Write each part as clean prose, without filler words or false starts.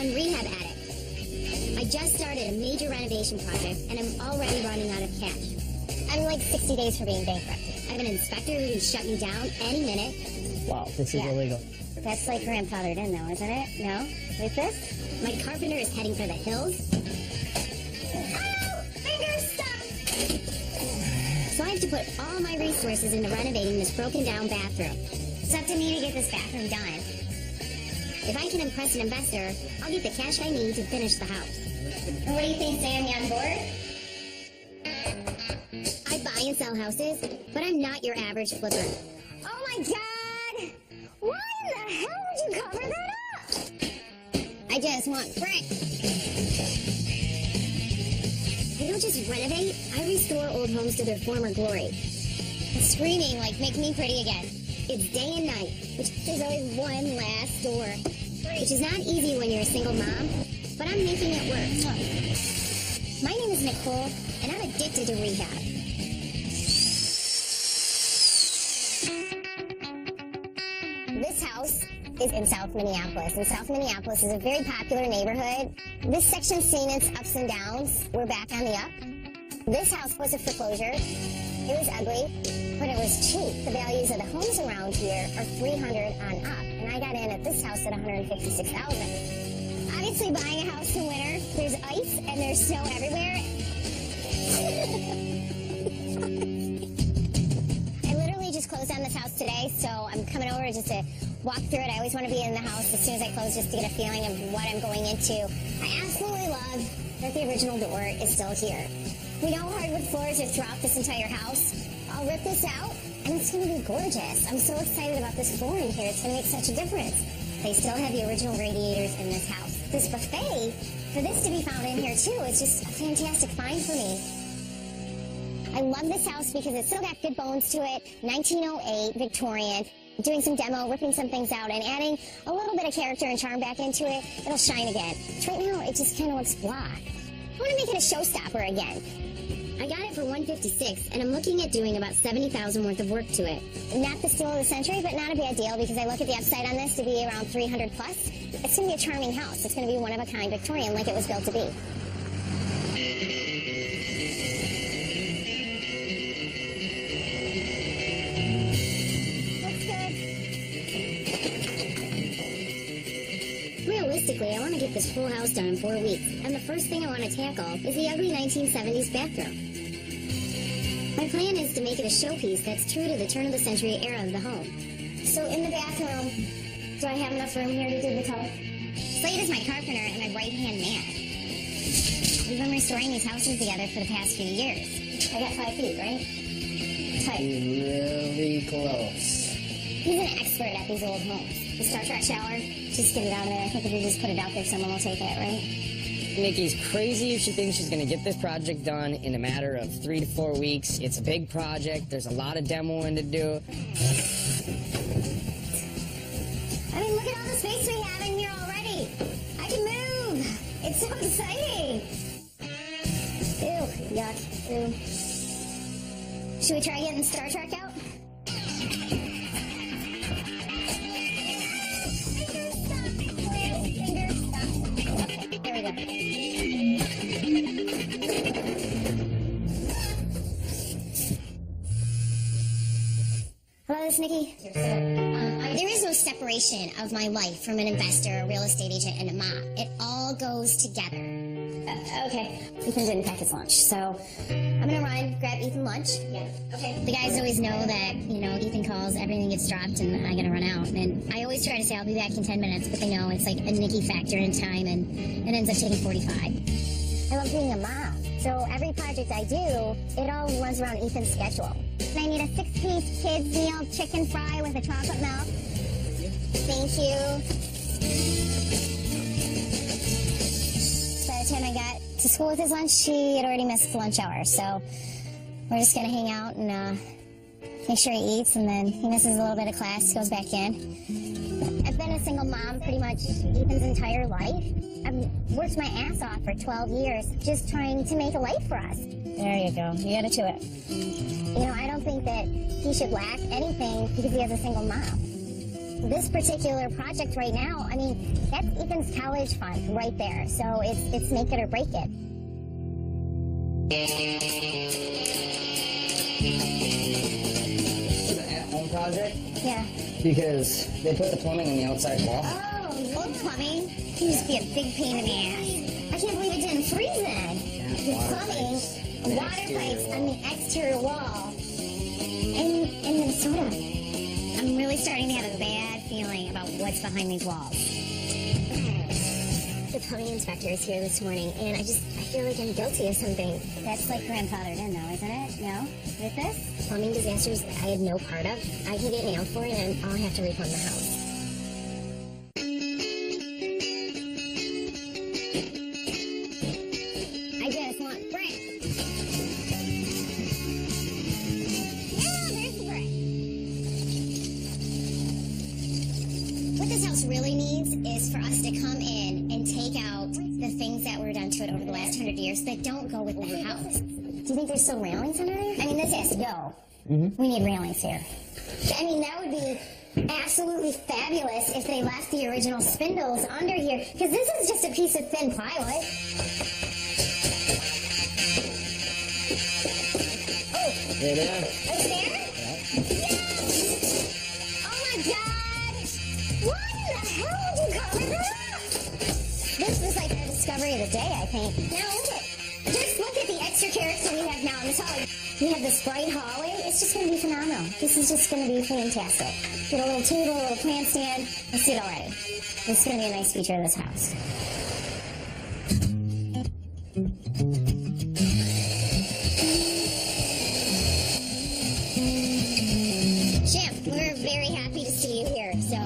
on Rehab Addict. I just started a major renovation project, and I'm already running out of cash. I'm like 60 days from being bankrupt. I have an inspector who can shut me down any minute. Wow, this is illegal. That's like grandfathered in, though, isn't it? No? Like this? My carpenter is heading for the hills. Oh! Fingers stuck! So I have to put all my resources into renovating this broken down bathroom. It's up to me to get this bathroom done. If I can impress an investor, I'll get the cash I need to finish the house. And what do you think, Sam? You on board? I buy and sell houses, but I'm not your average flipper. Oh my God! Why in the hell would you cover that up? I just want brick. I don't just renovate, I restore old homes to their former glory. Screaming like, make me pretty again. It's day and night, which there's always one last door. Which is not easy when you're a single mom, but I'm making it work. My name is Nicole, and I'm addicted to rehab. This house is in South Minneapolis, and South Minneapolis is a very popular neighborhood. This section's seen its ups and downs. We're back on the up. This house was a foreclosure. It was ugly, but it was cheap. The values of the homes around here are $300 on up, and I got in at this house at $156,000. Obviously, buying a house in winter, there's ice and there's snow everywhere. I literally just closed on this house today, so I'm coming over just to walk through it. I always want to be in the house as soon as I close just to get a feeling of what I'm going into. I absolutely love that the original door is still here. We know hardwood floors are throughout this entire house. I'll rip this out, and it's going to be gorgeous. I'm so excited about this flooring here. It's going to make such a difference. They still have the original radiators in this house. This buffet, for this to be found in here too, is just a fantastic find for me. I love this house because it's still got good bones to it. 1908, Victorian. Doing some demo, ripping some things out, and adding a little bit of character and charm back into it, it'll shine again. Right now, it just kind of looks blah. I want to make it a showstopper again. I got it for $156, and I'm looking at doing about $70,000 worth of work to it. Not the steal of the century, but not a bad deal because I look at the upside on this to be around 300 plus. It's going to be a charming house. It's going to be one of a kind Victorian like it was built to be. Looks good. Realistically, I want to get this whole house done in 4 weeks, and the first thing I want to tackle is the ugly 1970s bathroom. My plan is to make it a showpiece that's true to the turn-of-the-century era of the home. So in the bathroom, do I have enough room here to do the tub? Slade is my carpenter and my right-hand man. We've been restoring these houses together for the past few years. I got 5 feet, right? Tight. Really close. He's an expert at these old homes. The Star Trek shower, just get it out of there. I think if you just put it out there, someone will take it, right? Nikki's crazy if she thinks she's going to get this project done in a matter of 3 to 4 weeks. It's a big project. There's a lot of demoing to do. I mean, look at all the space we have in here already. I can move. It's so exciting. Ew, yuck, ew. Should we try getting Star Trek out? Hello, this is Nikki. There is no separation of my life from an investor, a real estate agent, and a mom. It all goes together. Okay. Ethan didn't pack his lunch, so I'm gonna run, grab Ethan lunch. Yeah. Okay. The guys always know that, Ethan calls, everything gets dropped, and I gotta run out. And I always try to say I'll be back in 10 minutes, but they know it's like a Nikki factor in time, and it ends up taking 45. I love being a mom, so every project I do, it all runs around Ethan's schedule. I need a 6-piece kids meal chicken fry with a chocolate milk. Thank you. By the time I got to school with his lunch, he had already missed the lunch hour. So we're just going to hang out and make sure he eats, and then he misses a little bit of class, goes back in. I've been a single mom pretty much Ethan's entire life. I've worked my ass off for 12 years just trying to make a life for us. There you go. You got to chew it. I don't think that he should lack anything because he has a single mom. this particular project right now, I mean, that's Ethan's college fund right there. So it's make it or break it. It's an at-home project Yeah. because they put the plumbing on the outside wall. Oh, old plumbing can just be a big pain in the ass. I can't believe it didn't freeze then. The plumbing, water pipes on the exterior wall. In Minnesota. I'm really starting to have a bad feeling about what's behind these walls. The plumbing inspector is here this morning, and I feel like I'm guilty of something. That's like grandfathered in, though, isn't it? No? With this? Plumbing disasters I had no part of. I can get nailed for it, and I'll have to refund the house. I just want brick. Yeah, there's the brick. What this house really needs is for us to come in and take out the things that were done to it over the last 100 years that don't go with the house. Do you think there's still railings under there? I mean, this has to go. We need railings here. I mean, that would be absolutely fabulous if they left the original spindles under here, because this is just a piece of thin plywood. Oh, There they are. it's there? Yes! Oh my God! What in the hell did you cover that up? This was like our discovery of the day, I think. Now look at the extra character we have now in this hallway. We have this bright hallway. It's just going to be phenomenal. This is just going to be fantastic. Get a little table, a little plant stand. I see it already. This is going to be a nice feature of this house. Jim, we're very happy to see you here. So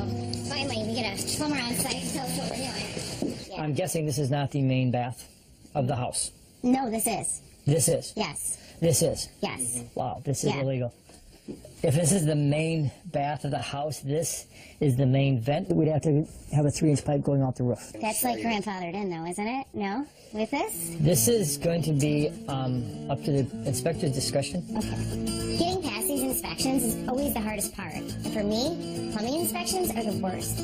finally, we get a plumber on site to tell us what we're doing. Yeah. I'm guessing this is not the main bath of the house. No, this is. This is. Yes. This is. Yes. Wow, this is Yeah. illegal. If this is the main bath of the house, this is the main vent. We'd have to have a 3-inch pipe going off the roof. That's like grandfathered in, though, isn't it? No? With this? This is going to be up to the inspector's discretion. Okay. Getting past these inspections is always the hardest part. And for me, plumbing inspections are the worst.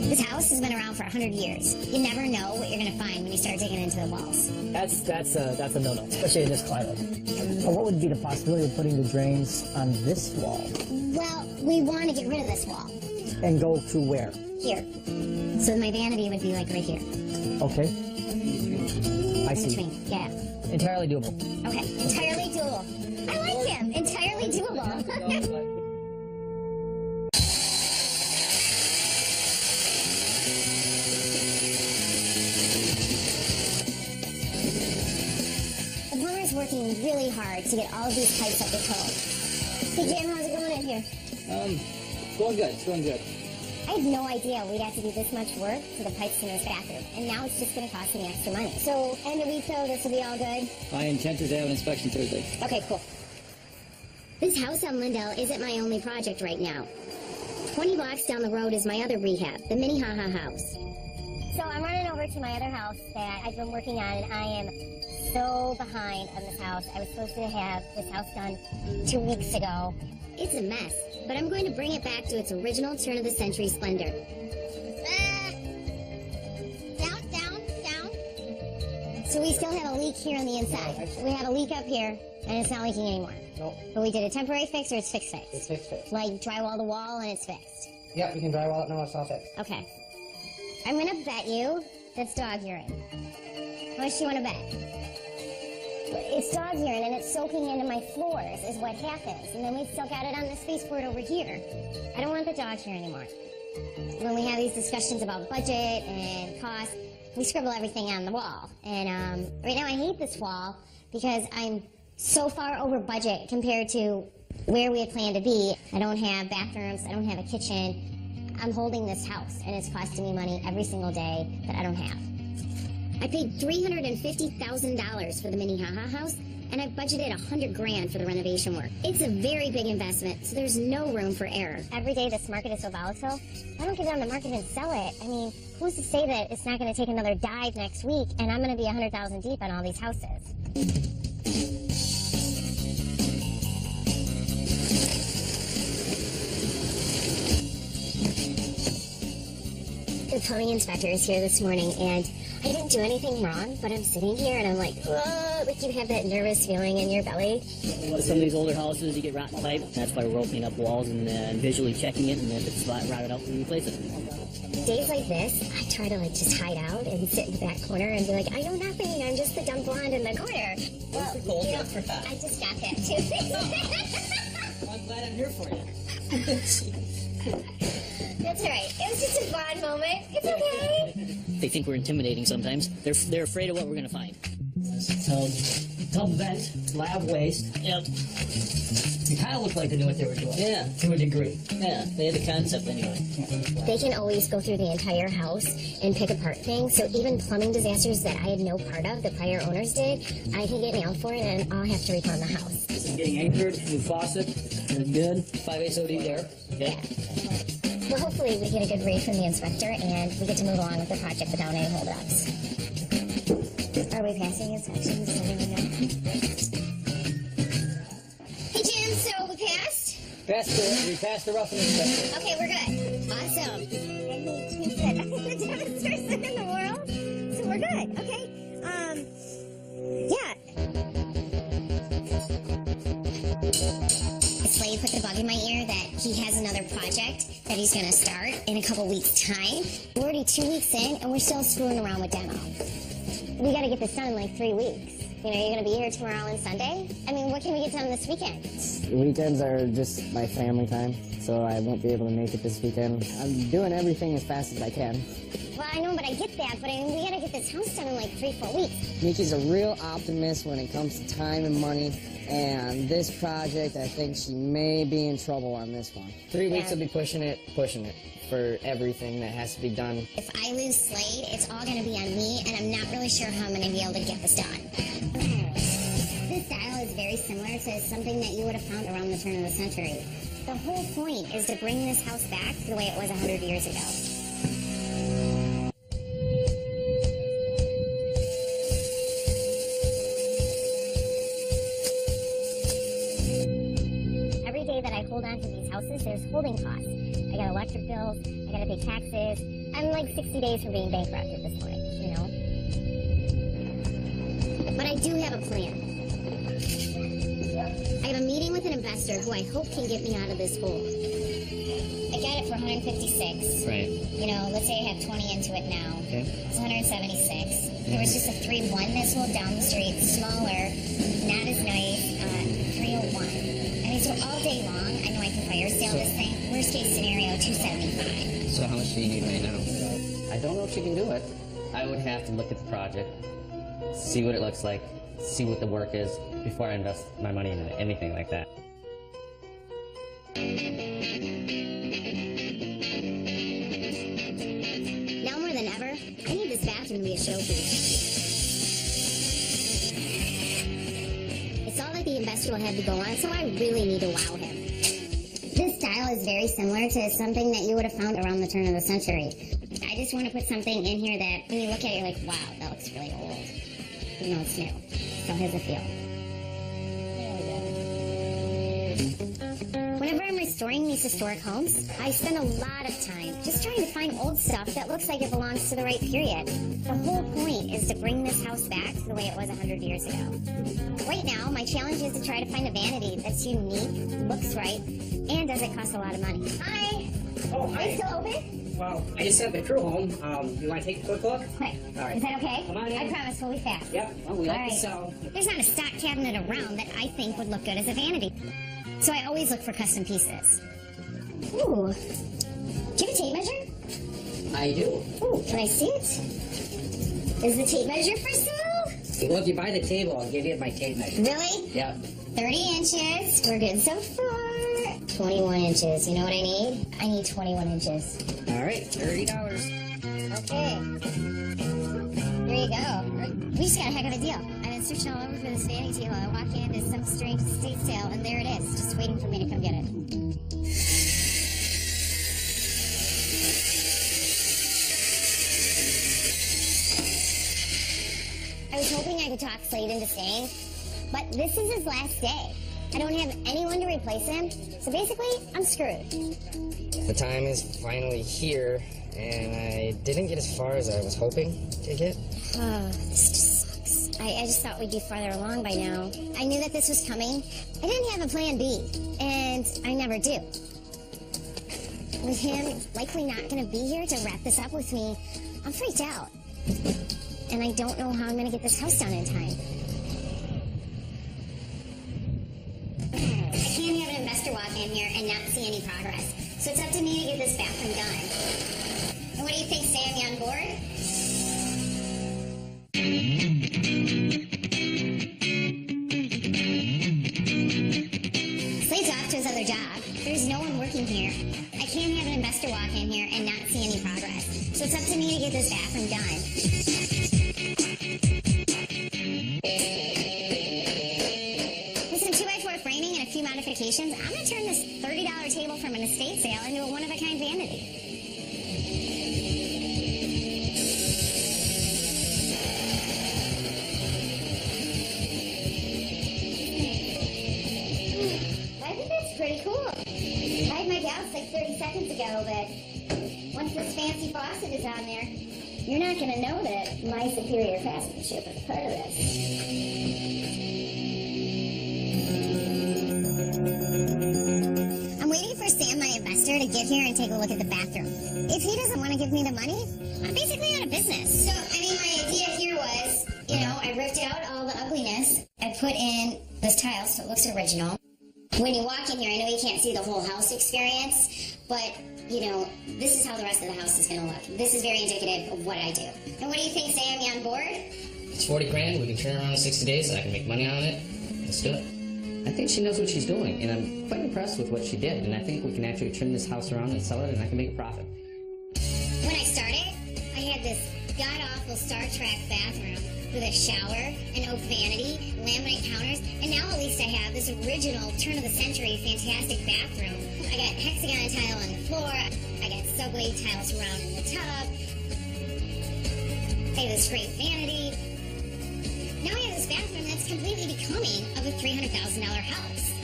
This house has been around for 100 years. You never know what you're going to find when you start digging into the walls. That's a no-no, especially in this climate. What would be the possibility of putting the drains on this wall Well, we want to get rid of this wall. and go to where? Here. So my vanity would be like right here. Okay. I In see. between. Yeah. Entirely doable. Okay. Entirely doable. I like him. Entirely doable. The plumber's working really hard to get all of these pipes up to code. Hey, Jim, how's it going in here? Going good. It's going good. I had no idea we'd have to do this much work to the pipes in this bathroom, and now it's just going to cost me extra money. So, end of week though, this will be all good? My intent is to have an inspection Thursday. Okay, cool. This house on Lindell isn't my only project right now. 20 blocks down the road is my other rehab, the Mini Haha House. So I'm running over to my other house that I've been working on, and I am so behind on this house. I was supposed to have this house done 2 weeks ago. It's a mess, but I'm going to bring it back to its original turn-of-the-century splendor. Down. So we still have a leak here on the inside. We have a leak up here, and it's not leaking anymore. No, But we did a temporary fix, or it's fixed it's fix? fixed. Like drywall the wall and it's fixed. Yep, you can drywall it now, it's all fixed. Okay. I'm gonna bet you that's dog urine. How much do you want to bet? It's dog urine and it's soaking into my floors is what happens. And then we still got it on this baseboard over here. I don't want the dog here anymore. When we have these discussions about budget and cost, we scribble everything on the wall. And right now I hate this wall because I'm so far over budget compared to where we had planned to be. I don't have bathrooms, I don't have a kitchen. I'm holding this house and it's costing me money every single day that I don't have. I paid $350,000 for the Mini Haha House, and I've budgeted $100,000 for the renovation work. It's a very big investment, so there's no room for error. Every day this market is so volatile, I don't get it on the market and sell it. I mean, who's to say that it's not going to take another dive next week, and I'm going to be 100,000 deep on all these houses? plumbing inspector is here this morning, and I didn't do anything wrong, but I'm sitting here and I'm like, whoa, like you have that nervous feeling in your belly. Some of these older houses, you get rotten pipe. That's why we're opening up walls and visually checking it, and if it's rotted out, we replace it. Days like this, I try to like just hide out and sit in the back corner and be like, I know nothing, I'm just the dumb blonde in the corner. Well, you know, I just got that too. I'm glad I'm here for you. That's all right. It was just a blonde moment. It's okay. They think we're intimidating sometimes. They're afraid of what we're going to find. So, tub vent, lab waste. Yep. It kind of looked like they knew what they were doing. Yeah. To a degree. Yeah, they had the concept anyway. They can always go through the entire house and pick apart things. So even plumbing disasters that I had no part of, the prior owners did, I can get nailed for it and I'll have to reform the house. This is getting anchored, new faucet. That's good. 5/8 OD there. Okay. Yeah. Well, hopefully we get a good read from the inspector and we get to move along with the project without any holdups. Are we passing inspections? Does anyone know? Hey Jim, so we passed? We passed the roughing inspector. Okay, we're good. Awesome. And he said, I'm the dumbest person in the world, so we're good. Okay. Yeah. Slade put the bug in my ear that he has another project that he's going to start in a couple weeks' time. We're already 2 weeks in, and we're still screwing around with demo. We got to get this done in like 3 weeks. You know, you're going to be here tomorrow and Sunday? I mean, what can we get done this weekend? Weekends are just my family time, so I won't be able to make it this weekend. I'm doing everything as fast as I can. Well, I know, but I get that, but I mean, we got to get this house done in like 3-4 weeks. Nikki's a real optimist when it comes to time and money, and this project, I think she may be in trouble on this one. 3 weeks Yeah. will be pushing it for everything that has to be done. If I lose Slade, it's all going to be on me, and I'm not really sure how I'm going to be able to get this done. This style is very similar to something that you would have found around the turn of the century. The whole point is to bring this house back to the way it was 100 years ago. Every day that I hold on to these houses, there's holding costs. I got electric bills, I gotta pay taxes. I'm like 60 days from being bankrupt at this point, you know? But I do have a plan. I have a meeting with an investor who I hope can get me out of this hole. I got it for 156. Right. You know, let's say I have 20 into it now. Okay. It's 176. There was just a 3-1 this whole down the street, smaller, not as nice, 301. I mean, so all day long, I know I can fire sale this thing. Worst case scenario, 275. So how much do you need right now? I don't know if she can do it. I would have to look at the project, see what it looks like, see what the work is before I invest my money in anything like that. Now more than ever, I need this bathroom to be a showpiece. It's all that the investor will have to go on, so I really need to wow him. This style is very similar to something that you would have found around the turn of the century. I just want to put something in here that when you look at it, you're like, wow, that looks really old. Even though it's new. Still has a feel. Whenever I'm restoring these historic homes, I spend a lot of time just trying to find old stuff that looks like it belongs to the right period. The whole point is to bring this house back to the way it was 100 years ago. Right now, my challenge is to try to find a vanity that's unique, looks right, and doesn't cost a lot of money. Hi! Oh, Are you still open? Well, I just sent the crew home. You want to take a quick look? Quick. All right. Is that okay? Come on in. I promise we'll be fast. Yep. Well, we All like to right. sell. There's not a stock cabinet around that I think would look good as a vanity. So I always look for custom pieces. Ooh. Do you have a tape measure? I do. Ooh, can I see it? Is the tape measure for sale? Well, if you buy the table, I'll give you my tape measure. Really? Yep. 30 inches. We're good so far. 21 inches. You know what I need? I need 21 inches. All right. $30. Okay. Here you go. We just got a heck of a deal. I've been searching all over for this vanity table. I walk into some strange estate sale, and there it is, just waiting for me to come get it. I was hoping I could talk Slade into staying, but this is his last day. I don't have anyone to replace him, so basically, I'm screwed. The time is finally here, and I didn't get as far as I was hoping to get. Oh, this just sucks. I just thought we'd be farther along by now. I knew that this was coming. I didn't have a plan B, and I never do. With him likely not going to be here to wrap this up with me, I'm freaked out. And I don't know how I'm going to get this house done in time. I can't have an investor walk in here and not see any progress. So it's up to me to get this bathroom done. And what do you think, Sam? You on board? Slade's off to his other job. There's no one working here. I can't have an investor walk in here and not see any progress. So it's up to me to get this bathroom done. With some 2x4 framing and a few modifications, I'm going to turn this $30 table from an estate sale into a one-of-a-kind vanity. I think that's pretty cool. I had my doubts like 30 seconds ago, but once this fancy faucet is on there, you're not going to know that my superior craftsmanship is part of this. I'm waiting for Sam, my investor, to get here and take a look at the bathroom. If he doesn't want to give me the money, I'm basically out of business. So, I mean, my idea here was, I ripped out all the ugliness. I put in this tile so it looks original. When you walk in here, I know you can't see the whole house experience, but, this is how the rest of the house is going to look. This is very indicative of what I do. And what do you think, Sam? You on board? It's 40 grand. We can turn around in 60 days. I can make money on it. Let's do it. I think she knows what she's doing, and I'm quite impressed with what she did. And I think we can actually turn this house around and sell it, and I can make a profit. When I started, I had this god-awful Star Trek bathroom with a shower, an oak vanity, laminate counters, and now at least I have this original turn-of-the-century fantastic bathroom. I got hexagon tile on the floor, I got subway tile surrounding the tub, I have this great vanity. Now I have this bathroom that's completely becoming of a $300,000 house.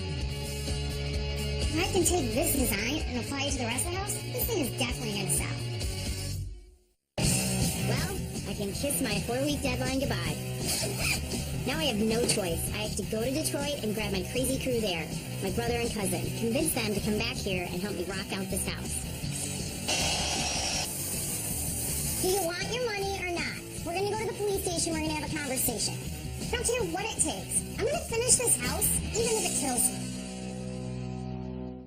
If I can take this design and apply it to the rest of the house, this thing is definitely going to sell. Well, I can kiss my 4-week deadline goodbye. Now I have no choice. I have to go to Detroit and grab my crazy crew there, my brother and cousin, convince them to come back here and help me rock out this house. Do you want your money or not? We're going to go to the police station. We're going to have a conversation. I don't care what it takes. I'm going to finish this house, even if it kills me.